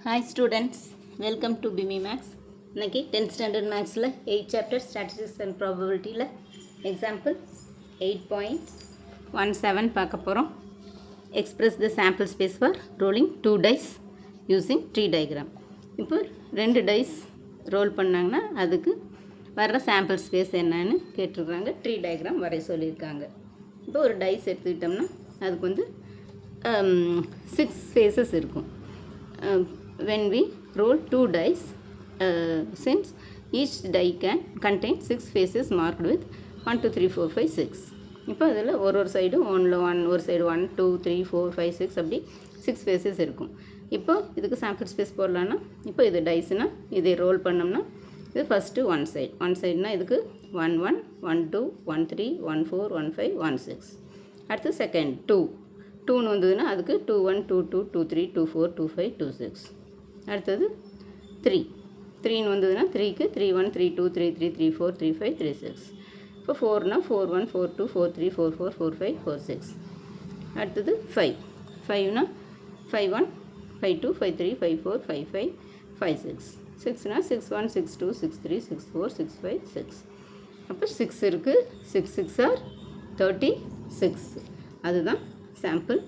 Hi students, welcome to BME Max. இன்னைக்கு 10th standard Maxல 8th chapter Statistics and Probabilityல example 8.17 பார்க்க போகிறோம். Express the sample space for rolling 2 dice using tree diagram. இப்போ 2 dice roll பண்ணாங்கன்னா அதுக்கு வர்ற sample space என்னன்னு கேட்டிருக்காங்க. tree diagram வரைய சொல்லியிருக்காங்க. இப்போ ஒரு dice எடுத்துக்கிட்டோம்னா அதுக்கு வந்து 6 faces இருக்கும். When we roll 2 dice, since each die can contain 6 faces marked with 1, 2, 3, 4, 5, 6. இப்போ அதில் ஒரு சைடும் ஒரு சைடு 1, 2, 3, 4, 5, 6 அப்படி 6 ஃபேஸஸ் இருக்கும். இப்போ இதுக்கு சாம்பிள் ஸ்பேஸ் போடலான்னா இப்போ இது டைஸ்னால் இதை ரோல் பண்ணோம்னா இது ஃபஸ்ட்டு ஒன் சைடுனா இதுக்கு 1, 1, 1, 2, 1, 3, 1, 4, 1, 5, 1, 6. அடுத்து செகண்ட் 2ன்னு வந்ததுன்னா அதுக்கு 2, 1, 2, 2, 2, 3, 2, 4, 2, 5, 2, 6. அடுத்தது 3ன்னு வந்ததுன்னா 3க்கு 3, 1, 3, 2, 3, 3, 3, 4, 3, 5, 3, 6. இப்போ 4னா 4, 1, 4, 2, 4, 3, 4, 4, 4, 5, 4, 6. அடுத்தது 5னா 5, 1, 5, 2, 5, 3, 5, 4, 5, 5, 5, 6. 6னா 6, 1, 6, 2, 6, 3, 6, 4, 6, 5, 6. அப்போ 6 இருக்குது. 6, 6 are 36. அதுதான் சாம்பிள்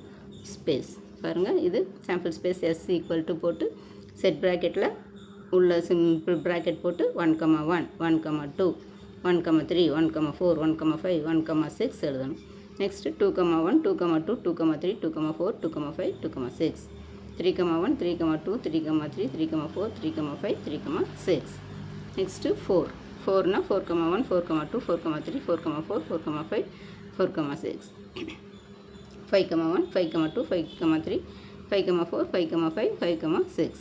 ஸ்பேஸ். பாருங்கள், இது sample space S equal to போட்டு செட் ப்ராக்கெட்டில் உள்ள சிம்பிள் ப்ராக்கெட் போட்டு 1, 1, 1, 2, 1, 3, 1, 4, 1, 5, 1, 6 எழுதணும். நெக்ஸ்ட்டு 2, 1, 2, 2, 2, 3, 2, 4, 2, 5, 2, 6. 3, 1, 3, 2, 3, 3, 3, 4, 3, 5, 3, 6. நெக்ஸ்ட்டு 4னா 4, 1, 4, 2, 4, 3, 4, 4, 4, 5, 4, 6. 5, 1, 5, 2, 5, 3, 5, 4, 5, 5, 5, 6.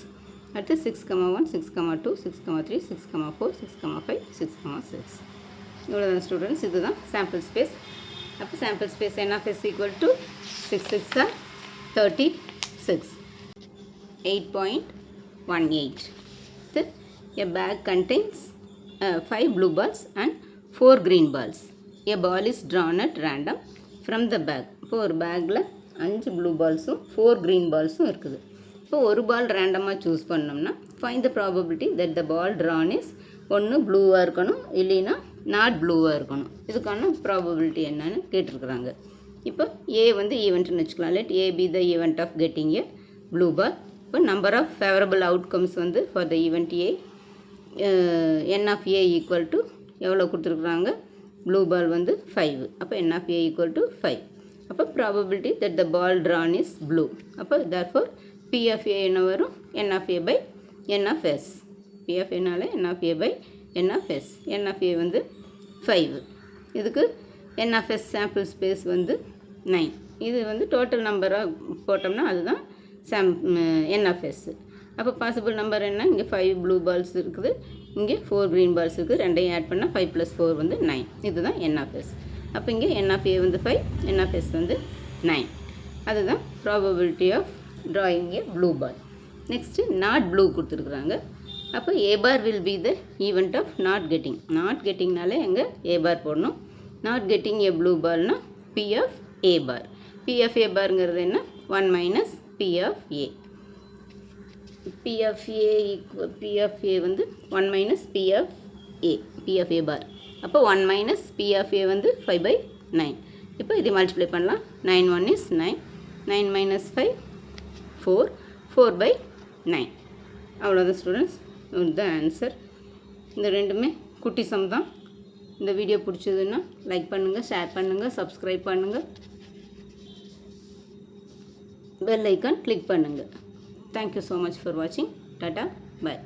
அடுத்து 6, 1, 6, 2, 6, 3, 6, 4, 6, 5, 6, 6. இவ்வளோதான் ஸ்டூடெண்ட்ஸ், இதுதான் சாம்பிள் ஸ்பேஸ். அப்போ sample space NF equal to 6, 6 are 36. 8.18. A bag contains 5 blue balls and 4 green balls. A ball is drawn at random from the bag. இப்போ ஒரு பேக்கில் 5 ப்ளூ பால்ஸும் 4 க்ரீன் பால்ஸும் இருக்குது. இப்போ ஒரு பால் ரேண்டமாக சூஸ் பண்ணோம்னா find the probability that the ball drawn is ஒன்று ப்ளூவாக இருக்கணும், இல்லைன்னா நாட் ப்ளூவாக இருக்கணும். இதுக்கான ப்ராபபிலிட்டி என்னன்னு கேட்டிருக்கிறாங்க. இப்போ ஏ வந்து ஈவெண்ட்னு வச்சுக்கலாம். Let A be the event of getting a blue ball. இப்போ நம்பர் ஆஃப் ஃபேவரபிள் அவுட்கம்ஸ் வந்து for the event A n of A equal to எவ்வளோ கொடுத்துருக்குறாங்க, ப்ளூ பால் வந்து 5. அப்போ n of A equal to 5. அப்போ probability that the ball drawn is blue. அப்போ therefore P of A என்ன வரும், n of A by n of S. P of ஏனால n of A by n of S. N of A வந்து 5. இதுக்கு n of S sample space வந்து 9. இது வந்து total நம்பராக போட்டோம்னா அதுதான் என் ஆஃப் எஸ். அப்போ பாசிபிள் நம்பர் என்ன, இங்கே 5 ப்ளூ பால்ஸ் இருக்குது, இங்கே 4 க்ரீன் பால்ஸ் இருக்குது. ரெண்டையும் ஆட் பண்ணால் 5 + 4 வந்து 9. இதுதான் என் ஆஃப் எஸ். அப்போ இங்கே என் ஆஃப் ஏ வந்து 5, என் ஆஃப் எஸ் வந்து 9. அதுதான் probability of drawing a blue ball. Next not blue கொடுத்துருக்குறாங்க. அப்போ A bar will be the event of not getting. Not கெட்டிங்னாலே எங்கே ஏ பார் போடணும். நாட் கெட்டிங் ஏ ப்ளூ பால்னால் P of A bar. P of A பார்ங்கிறது என்ன, 1 minus P of A. P of A P of A வந்து 1 minus P of A, P of A bar. அப்போ 1 minus P of A வந்து 5/9. இப்போ இதை multiply பண்ணலாம். 9 1 is 9. 9 minus 5 4. 4/9. அவ்வளோதான் students, இதுதான் ஆன்சர். இந்த ரெண்டுமே குட்டி சம் தான். இந்த வீடியோ பிடிச்சதுன்னா லைக் பண்ணுங்கள், ஷேர் பண்ணுங்கள், சப்ஸ்கிரைப் பண்ணுங்கள், பெல் ஐக்கான் கிளிக் பண்ணுங்கள். தேங்க்யூ ஸோ மச் ஃபார் வாட்சிங். டாட்டா, பாய்.